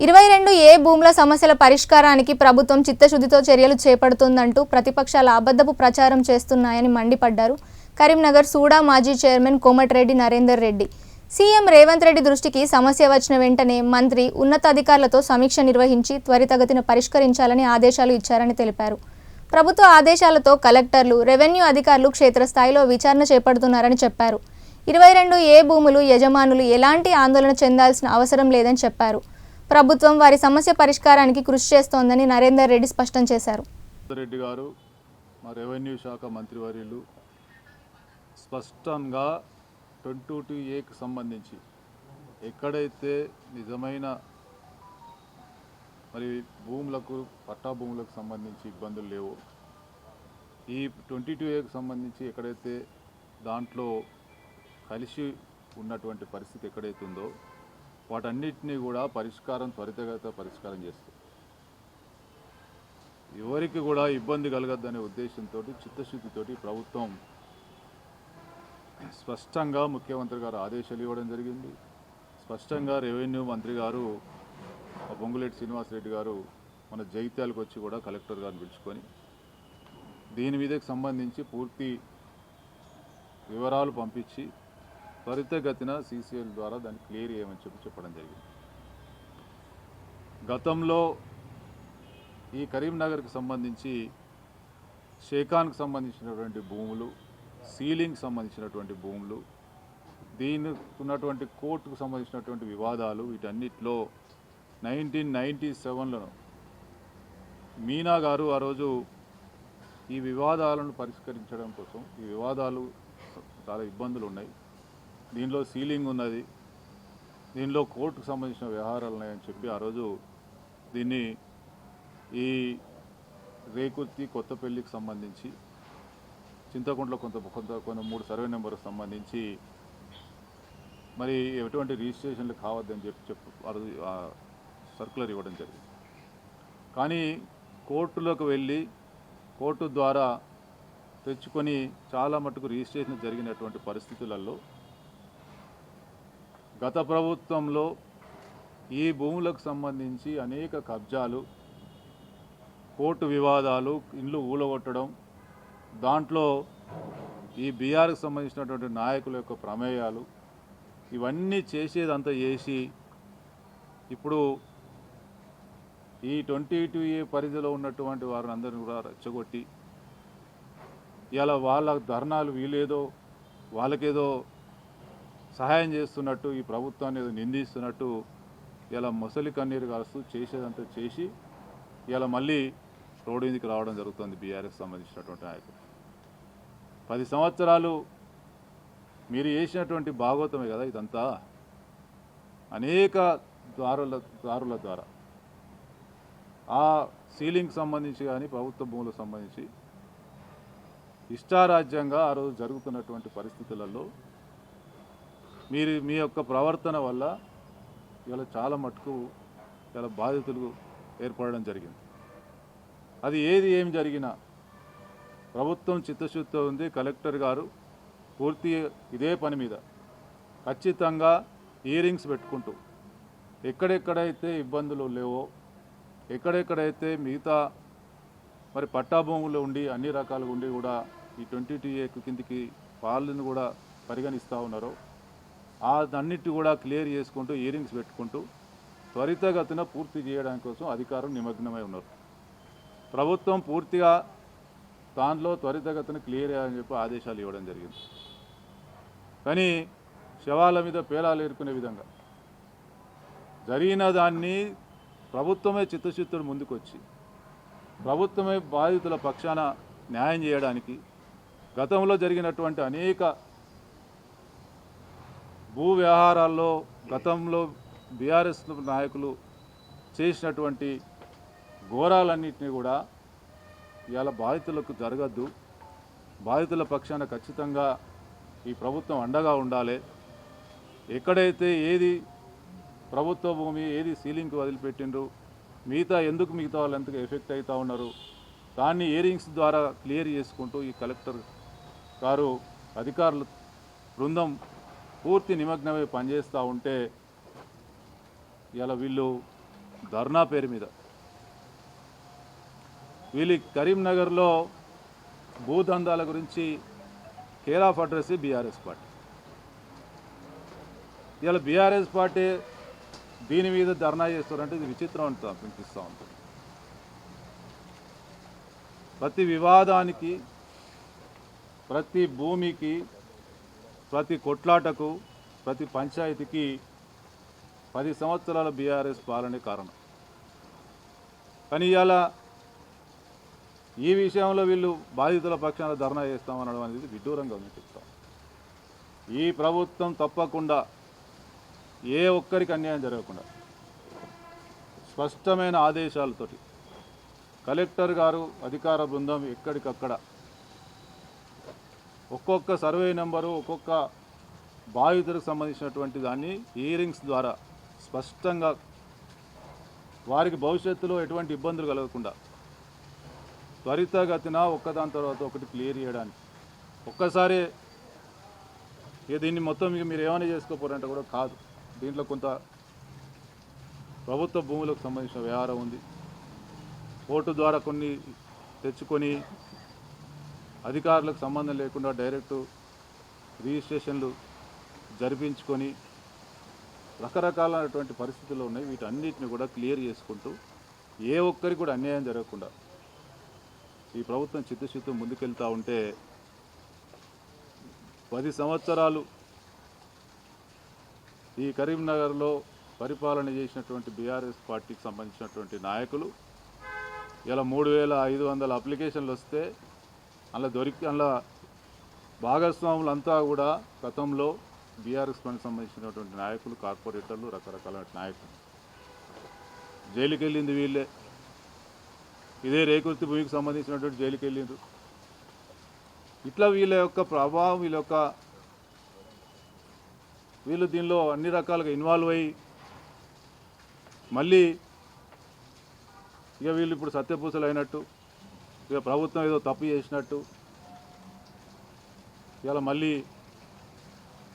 22A భూముల సమస్యల పరిష్కారానికి ప్రభుత్వం చిత్తశుద్ధితో చర్యలు చేపడుతుందంటూ ప్రతిపక్షాల అబద్ధపు ప్రచారం చేస్తున్నాయని మండిపడ్డారు కరీంనగర్ సూడా మాజీ చైర్మన్ కోమటిరెడ్డి నరేందర్ రెడ్డి. సీఎం రేవంత్ రెడ్డి దృష్టికి సమస్య వచ్చిన వెంటనే మంత్రి ఉన్నతాధికారులతో సమీక్ష నిర్వహించి త్వరితగతిన పరిష్కరించాలని ఆదేశాలు ఇచ్చారని తెలిపారు. ప్రభుత్వ ఆదేశాలతో కలెక్టర్లు, రెవెన్యూ అధికారులు క్షేత్రస్థాయిలో విచారణ చేపడుతున్నారని చెప్పారు. 22A భూములు యజమానులు ఎలాంటి ఆందోళన చెందాల్సిన అవసరం లేదని చెప్పారు. ప్రభుత్వం వారి సమస్య పరిష్కారానికి కృషి చేస్తోందని నరేందర్ రెడ్డి స్పష్టం చేశారు. రెడ్డి గారు మా రెవెన్యూ శాఖ మంత్రివర్యులు స్పష్టంగా 22Aకి సంబంధించి ఎక్కడైతే నిజమైన మరి భూములకు పట్టా భూములకు సంబంధించి ఇబ్బందులు లేవో, ఈ 22Aకి సంబంధించి ఎక్కడైతే దాంట్లో కలిసి ఉన్నటువంటి పరిస్థితి ఎక్కడైతే ఉందో వాటన్నిటినీ కూడా త్వరితగత పరిష్కారం చేస్తుంది. ఎవరికి కూడా ఇబ్బంది కలగద్దనే ఉద్దేశంతో చిత్తశుద్ధితోటి ప్రభుత్వం స్పష్టంగా ముఖ్యమంత్రి గారు ఆదేశాలు ఇవ్వడం జరిగింది. స్పష్టంగా రెవెన్యూ మంత్రి గారు పొంగులేటి శ్రీనివాసరెడ్డి గారు మన జగిత్యాలకు వచ్చి కూడా కలెక్టర్ గారిని పిలుచుకొని దీని మీదకి సంబంధించి పూర్తి వివరాలు పంపించి త్వరితగతిన సీసీఎల్ ద్వారా దాన్ని క్లియర్ చేయమని చెప్పడం జరిగింది. గతంలో ఈ కరీంనగర్కి సంబంధించి షేకాన్కి సంబంధించినటువంటి భూములు, సీలింగ్కి సంబంధించినటువంటి భూములు, దీనికి ఉన్నటువంటి కోర్టుకు సంబంధించినటువంటి వివాదాలు, వీటన్నిటిలో 1997లో మీనా గారు ఆ రోజు ఈ వివాదాలను పరిష్కరించడం కోసం, ఈ వివాదాలు చాలా ఇబ్బందులు ఉన్నాయి, దీనిలో సీలింగ్ ఉన్నది, దీనిలో కోర్టుకు సంబంధించిన వ్యవహారాలు ఉన్నాయని చెప్పి ఆ రోజు దీన్ని ఈ రేకుర్తి కొత్తపల్లికి సంబంధించి చింతకుంటలో కొంత 3 సర్వే నెంబర్కి సంబంధించి మరి ఎటువంటి రిజిస్ట్రేషన్లు కావద్దని చెప్పి ఆ రోజు సర్కులర్ ఇవ్వడం జరిగింది. కానీ కోర్టులోకి వెళ్ళి కోర్టు ద్వారా తెచ్చుకొని చాలా మటుకు రిజిస్ట్రేషన్ జరిగినటువంటి పరిస్థితులలో గత ప్రభుత్వంలో ఈ భూములకు సంబంధించి అనేక కబ్జాలు, కోర్టు వివాదాలు, ఇండ్లు ఊలగొట్టడం, దాంట్లో ఈ బీఆర్కి సంబంధించినటువంటి నాయకుల యొక్క ప్రమేయాలు, ఇవన్నీ చేసేదంతా చేసి ఇప్పుడు ఈ 22A పరిధిలో ఉన్నటువంటి వారిని అందరినీ కూడా రెచ్చగొట్టి ఇలా వాళ్ళ ధర్నాలు వీలేదో వాళ్ళకేదో సహాయం చేస్తున్నట్టు, ఈ ప్రభుత్వాన్ని ఏదో నిందిస్తున్నట్టు ఇలా మొసలి కన్నీరు కాస్తూ చేసేదంతా చేసి ఇలా మళ్ళీ రోడ్డు మీదకి రావడం జరుగుతుంది. బీఆర్ఎస్ సంబంధించినటువంటి నాయకులు 10 సంవత్సరాలు మీరు చేసినటువంటి భాగవతమే కదా ఇదంతా. అనేక దారుల ద్వారా ఆ సీలింగ్కి సంబంధించి కానీ ప్రభుత్వ భూములకు సంబంధించి ఇష్టారాజ్యంగా ఆ రోజు జరుగుతున్నటువంటి పరిస్థితులలో మీ యొక్క ప్రవర్తన వల్ల ఇవాళ చాలా మటుకు చాలా బాధితులు ఏర్పడడం జరిగింది. అది ఏం జరిగినా ప్రభుత్వం చిత్తశుద్ధితో ఉంది. కలెక్టర్ గారు పూర్తి ఇదే పని మీద ఖచ్చితంగా హియరింగ్స్ పెట్టుకుంటూ ఎక్కడెక్కడైతే ఇబ్బందులు లేవో, ఎక్కడెక్కడైతే మిగతా మరి పట్టా భూములు ఉండి అన్ని రకాలుగా ఉండి కూడా ఈ 22A కిందికి వాళ్ళని కూడా పరిగణిస్తూ ఉన్నారో అన్నిటి కూడా క్లియర్ చేసుకుంటూ హియరింగ్స్ పెట్టుకుంటూ త్వరితగతిన పూర్తి చేయడానికి కోసం అధికారులు నిమగ్నమై ఉన్నారు. ప్రభుత్వం పూర్తిగా దానిలో త్వరితగతిన క్లియర్ అయ్యాలని చెప్పి ఆదేశాలు ఇవ్వడం జరిగింది. కానీ శవాల మీద పేలాలు ఏరుకునే విధంగా జరిగిన దాన్ని ప్రభుత్వమే చిత్తశుద్ధితో ముందుకొచ్చి ప్రభుత్వమే బాధితుల పక్షాన న్యాయం చేయడానికి గతంలో జరిగినటువంటి అనేక భూ వ్యవహారాల్లో గతంలో బీఆర్ఎస్ నాయకులు చేసినటువంటి ఘోరాలన్నింటినీ కూడా ఇవాళ బాధితులకు జరగద్దు, బాధితుల పక్షాన ఖచ్చితంగా ఈ ప్రభుత్వం అండగా ఉండాలి. ఎక్కడైతే ఏది ప్రభుత్వ భూమి, ఏది సీలింగ్కి వదిలిపెట్టిండ్రు, మిగతా వాళ్ళు ఎంతగా ఎఫెక్ట్ అవుతూ ఉన్నారు, దాన్ని హియరింగ్స్ ద్వారా క్లియర్ చేసుకుంటూ ఈ కలెక్టర్ గారు అధికారుల బృందం పూర్తి నిమగ్నమై పనిచేస్తూ ఉంటే ఇలా వీళ్ళు ధర్నా పేరు మీద వీళ్ళు కరీంనగర్లో భూదందాల గురించి care of address BRS party. ఇలా బీఆర్ఎస్ పార్టీ దీని మీద ధర్నా చేస్తారంటే ఇది విచిత్రం అంతా అనిపిస్తూ ఉంటుంది. ప్రతి వివాదానికి, ప్రతి భూమికి, ప్రతి కొట్లాటకు, ప్రతి పంచాయతీకి 10 సంవత్సరాల బీఆర్ఎస్ పాలనే కారణం. కానీ ఇవాళ ఈ విషయంలో వీళ్ళు బాధితుల పక్షాన ధర్నా చేస్తామనడం అనేది విడ్డూరంగా ఉంది చెప్తాం. ఈ ప్రభుత్వం తప్పకుండా ఏ ఒక్కరికి అన్యాయం జరగకుండా స్పష్టమైన ఆదేశాలతోటి కలెక్టర్ గారు, అధికార బృందం ఎక్కడికక్కడ ఒక్కొక్క సర్వే నెంబరు, ఒక్కొక్క బాధితులకు సంబంధించినటువంటి దాన్ని హియరింగ్స్ ద్వారా స్పష్టంగా వారికి భవిష్యత్తులో ఎటువంటి ఇబ్బందులు కలగకుండా త్వరితగతిన ఒక్కదాని తర్వాత ఒకటి క్లియర్ చేయడానికి ఒక్కసారి దీన్ని మొత్తం మీరు ఏమైనా చేసుకోపోరంటే కూడా కాదు. దీంట్లో కొంత ప్రభుత్వ భూములకు సంబంధించిన వ్యవహారం ఉంది. కోర్టు ద్వారా కొన్ని తెచ్చుకొని అధికారులకు సంబంధం లేకుండా డైరెక్ట్ రిజిస్ట్రేషన్లు జరిపించుకొని రకరకాలైనటువంటి పరిస్థితులు ఉన్నాయి. వీటన్నిటిని కూడా క్లియర్ చేసుకుంటూ ఏ ఒక్కరికి కూడా అన్యాయం జరగకుండా ఈ ప్రభుత్వం చిత్తశుద్ధితో ముందుకెళ్తూ ఉంటే 10 సంవత్సరాలు ఈ కరీంనగర్లో పరిపాలన చేసినటువంటి బీఆర్ఎస్ పార్టీకి సంబంధించినటువంటి నాయకులు ఇలా 3500 అప్లికేషన్లు వస్తే అందులో భాగస్వాములంతా కూడా గతంలో బీఆర్ఎస్ పనికి సంబంధించినటువంటి నాయకులు, కార్పొరేటర్లు, రకరకాల నాయకులు. జైలుకి వెళ్ళింది వీళ్ళే. ఇదే రేకుర్తి భూమికి సంబంధించినటువంటి జైలుకి వెళ్ళిండ్రు. ఇట్లా వీళ్ళ యొక్క ప్రభావం, వీళ్ళు దీనిలో అన్ని రకాలుగా ఇన్వాల్వ్ అయ్యి మళ్ళీ వీళ్ళు ఇప్పుడు సత్యపూసలు అయినట్టు, ప్రభుత్వం ఏదో తప్పు చేసినట్టు ఇలా మళ్ళీ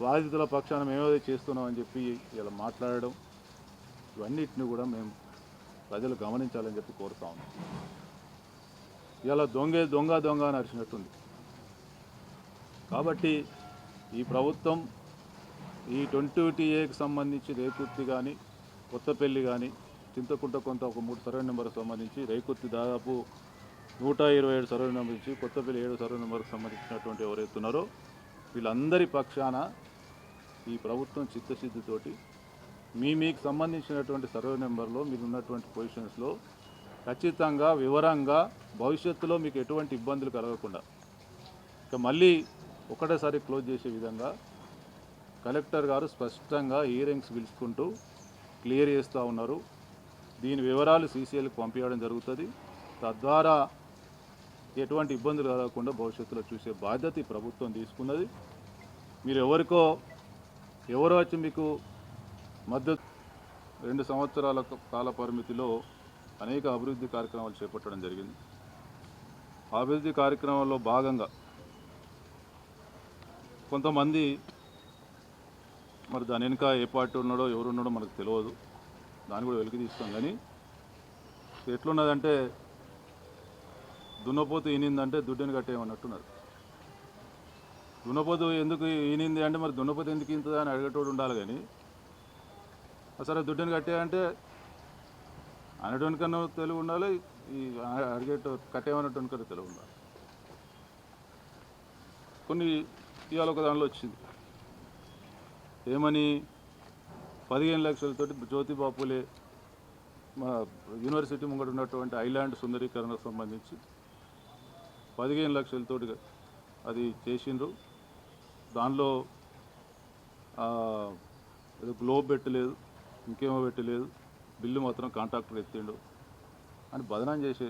బాధితుల పక్షాన మేమేదో చేస్తున్నామని చెప్పి ఇలా మాట్లాడడం, ఇవన్నిటిని కూడా మేము ప్రజలు గమనించాలని చెప్పి కోరుతా ఉన్నాం. ఇలా దొంగ అని అరిచినట్టుంది. కాబట్టి ఈ ప్రభుత్వం ఈ 20TA సంబంధించి రేకుర్తి కానీ, కొత్తపల్లి కానీ, చింతకుంట కొంత ఒక 3 సర్వే నెంబర్కి సంబంధించి, రేకుర్తి దాదాపు 127 సర్వే నెంబర్ నుంచి, కొత్తపల్లి 7 సర్వే నెంబర్కి సంబంధించినటువంటి ఎవరైతున్నారో వీళ్ళందరి పక్షాన ఈ ప్రభుత్వం చిత్తశుద్ధితోటి మీకు సంబంధించినటువంటి సర్వే నెంబర్లో మీరు ఉన్నటువంటి పొజిషన్స్లో ఖచ్చితంగా వివరంగా భవిష్యత్తులో మీకు ఎటువంటి ఇబ్బందులు కలగకుండా ఇక మళ్ళీ ఒకటేసారి క్లోజ్ చేసే విధంగా కలెక్టర్ గారు స్పష్టంగా హియరింగ్స్ పిలుచుకుంటూ క్లియర్ చేస్తూ ఉన్నారు. దీని వివరాలు సీసీఎల్కి పంపించడం జరుగుతుంది. తద్వారా ఎటువంటి ఇబ్బందులు కలగకుండా భవిష్యత్తులో చూసే బాధ్యత ఈ ప్రభుత్వం తీసుకున్నది. మీరు ఎవరో వచ్చి మీకు మద్దతు 2 సంవత్సరాల కాల పరిమితిలో అనేక అభివృద్ధి కార్యక్రమాలు చేపట్టడం జరిగింది. అభివృద్ధి కార్యక్రమాల్లో భాగంగా కొంతమంది మరి దాని వెనుక ఏ పార్టీ ఉన్నాడో ఎవరున్నాడో మనకు తెలియదు, దాన్ని కూడా వెలికి తీస్తాం. కానీ ఎట్లున్నదంటే దున్నపోతు ఈనిందంటే దుడ్డుని కట్టేయమన్నట్టున్నారు. దున్నపోతు ఎందుకు ఈనింది అంటే మరి దున్నపోతు ఎందుకు ఇంతదా అని అడిగేటోడు ఉండాలి. కానీ సరే దుడ్డుని కట్టేయంటే అనటోనికన్నా తెలివి ఉండాలి, ఈ కట్టేయమన్నట్టుకన్నా తెలివి ఉండాలి. కొన్ని ఇవాళ ఒక దానిలో వచ్చింది ఏమని 15 లక్షలతోటి జ్యోతిబాపులే మన యూనివర్సిటీ ముంగట ఉన్నటువంటి ఐలాండ్ సుందరీకరణకు సంబంధించి 15 లక్షలతోటి అది చేసిండ్రు. దానిలో ఏదో గ్లోబ్ పెట్టలేదు, ఇంకేమో పెట్టలేదు, బిల్లు మాత్రం కాంట్రాక్టర్ ఎత్తిండు అని బదనాం చేసే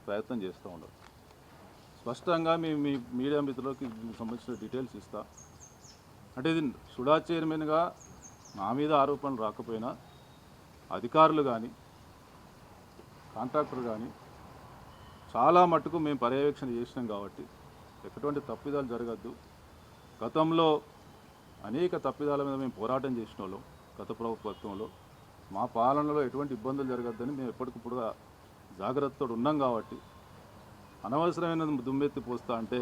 ప్రయత్నం చేస్తూ ఉండరు. స్పష్టంగా మీ మీడియా మిత్రులకి దీనికి సంబంధించిన డీటెయిల్స్ ఇస్తా. అంటే ఇది సుడా చైర్మన్గా నా మీద ఆరోపణలు రాకపోయినా అధికారులు కానీ కాంట్రాక్టర్ కానీ చాలా మట్టుకు మేము పర్యవేక్షణ చేసినాం. కాబట్టి ఎటువంటి తప్పిదాలు జరగద్దు. గతంలో అనేక తప్పిదాల మీద మేము పోరాటం చేసిన వాళ్ళం గత ప్రభుత్వంలో. మా పాలనలో ఎటువంటి ఇబ్బందులు జరగద్దని మేము ఎప్పటికప్పుడు జాగ్రత్తతో ఉన్నాం కాబట్టి అనవసరమైన దుమ్మెత్తి పోస్తా అంటే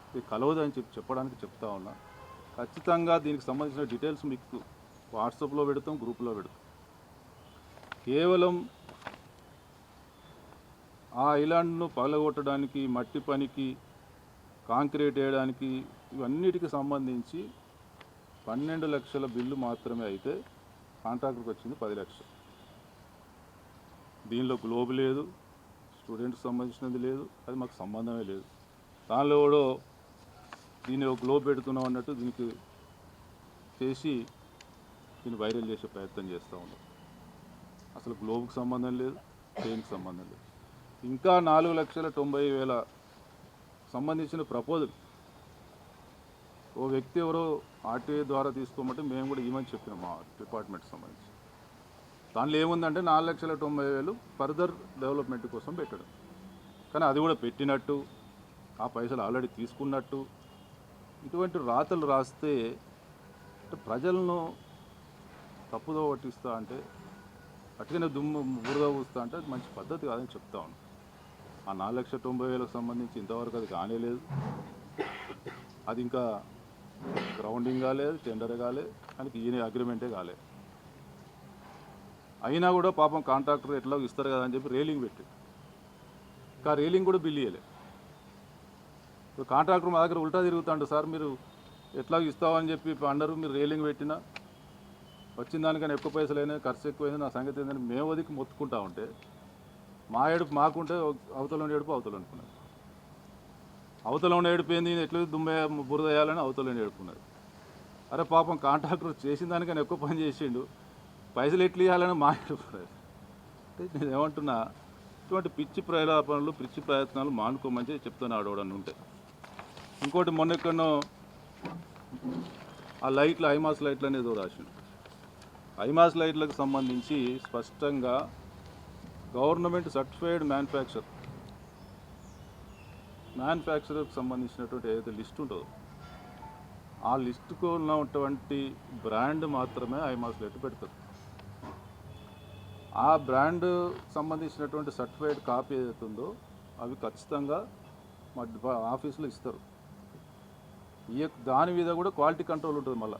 ఇది కలవదని చెప్పడానికి చెప్తా ఉన్నా. ఖచ్చితంగా దీనికి సంబంధించిన డీటెయిల్స్ మీకు వాట్సాప్లో పెడతాం, గ్రూప్లో పెడతాం. కేవలం ఆ ఐలాండ్ను పగలగొట్టడానికి, మట్టి పనికి, కాంక్రీట్ వేయడానికి ఇవన్నిటికి సంబంధించి 12 లక్షల బిల్లు మాత్రమే అయితే కాంట్రాక్టర్కి వచ్చింది 10 లక్షలు. దీనిలో గ్లోబ్ లేదు, స్టూడెంట్కి సంబంధించినది లేదు, అది మాకు సంబంధమే లేదు. దానిలో కూడా దీన్ని ఒక గ్లోబ్ పెడుతున్నాం అన్నట్టు దీనికి చేసి దీన్ని వైరల్ చేసే ప్రయత్నం చేస్తూ ఉన్నాం. అసలు గ్లోబ్కి సంబంధం లేదు, దేనికి సంబంధం లేదు. ఇంకా 4,90,000 సంబంధించిన ప్రపోజల్ ఓ వ్యక్తి ఎవరో ఆర్టీఐ ద్వారా తీసుకోమంటే మేము కూడా ఇవ్వమని చెప్పినాం మా డిపార్ట్మెంట్కి సంబంధించి. దానిలో ఏముందంటే 4,90,000 ఫర్దర్ డెవలప్మెంట్ కోసం పెట్టడం. కానీ అది కూడా పెట్టినట్టు, ఆ పైసలు ఆల్రెడీ తీసుకున్నట్టు ఇటువంటి రాతలు రాస్తే ప్రజలను తప్పుదో పట్టిస్తా అంటే, అటుకనే దుమ్ము బురద పూస్తా అంటే అది మంచి పద్ధతి కాదని చెప్తా ఉన్నాను. ఆ 4,90,000కు సంబంధించి ఇంతవరకు అది కానేలేదు. అది ఇంకా గ్రౌండింగ్ కాలేదు, టెండర్ కాలేదు, దానికి ఈయన అగ్రిమెంటే కాలేదు. అయినా కూడా పాపం కాంట్రాక్టర్ ఎట్లా ఇస్తారు కదా అని చెప్పి రైలింగ్ పెట్టి, ఇంకా రైలింగ్ కూడా బిల్ ఇవ్వలేదు. ఇప్పుడు కాంట్రాక్టర్ మా దగ్గర ఉల్టా తిరుగుతాడు, సార్ మీరు ఎట్లా ఇస్తామని చెప్పి అన్నారు, మీరు రైలింగ్ పెట్టినా వచ్చిన దానికన్నా ఎక్కువ పైసలు అయినా, ఖర్చు ఎక్కువైంది, నా సంగతి ఏంటంటే మేము వదికి మొత్తుకుంటా ఉంటే మా ఏడుపు మాకుంటే అవతల ఉండి ఏడుపు అవతల అనుకున్నారు. అవతల ఉండి ఏడిపోయింది, ఎట్లా దుమ్మే బురద వేయాలని అవతల ఏడుపుకున్నారు. అరే పాపం కాంట్రాక్టర్ చేసిన దానికన్నా ఎక్కువ పని చేసిండు, పైసలు ఎట్లు ఇవ్వాలని మా ఏడుపున్నారు. అంటే నేను ఏమంటున్నా, ఇటువంటి పిచ్చి ప్రలాపనలు, పిచ్చి ప్రయత్నాలు మానుకోమని చెప్తాను ఆడవడని ఉంటే. ఇంకోటి మొన్న ఎక్కడనో ఆ లైట్లు, ఐమాస్ లైట్లు అనేది రాసిండు. ఐమాస్ లైట్లకు సంబంధించి స్పష్టంగా గవర్నమెంట్ సర్టిఫైడ్ మ్యానుఫ్యాక్చరర్కి సంబంధించినటువంటి ఏదైతే లిస్ట్ ఉంటుందో ఆ లిస్టుకు ఉన్నటువంటి బ్రాండ్ మాత్రమే ఐమాస్ లైట్ పెడతారు. ఆ బ్రాండ్ సంబంధించినటువంటి సర్టిఫైడ్ కాపీ ఏదైతే ఉందో అవి ఖచ్చితంగా మా ఆఫీసులో ఇస్తారు. దాని మీద కూడా క్వాలిటీ కంట్రోల్ ఉంటుంది. మళ్ళీ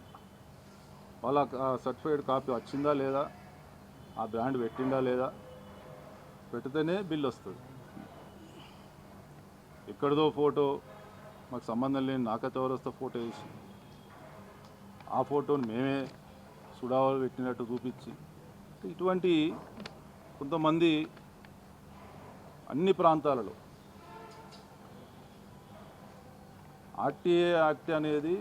వాళ్ళ సర్టిఫైడ్ కాపీ వచ్చిందా లేదా, ఆ బ్రాండ్ పెట్టిందా లేదా, పెడితేనే బిల్ వస్తుంది. ఎక్కడిదో ఫోటో, మాకు సంబంధం లేని నాకతెవరొస్తా ఫోటో వేసి ఆ ఫోటోని మేమే సుడావాలు పెట్టినట్టు చూపించి, ఇటువంటి కొంతమంది అన్ని ప్రాంతాలలో ఆర్టీఏ యాక్ట్ అనేది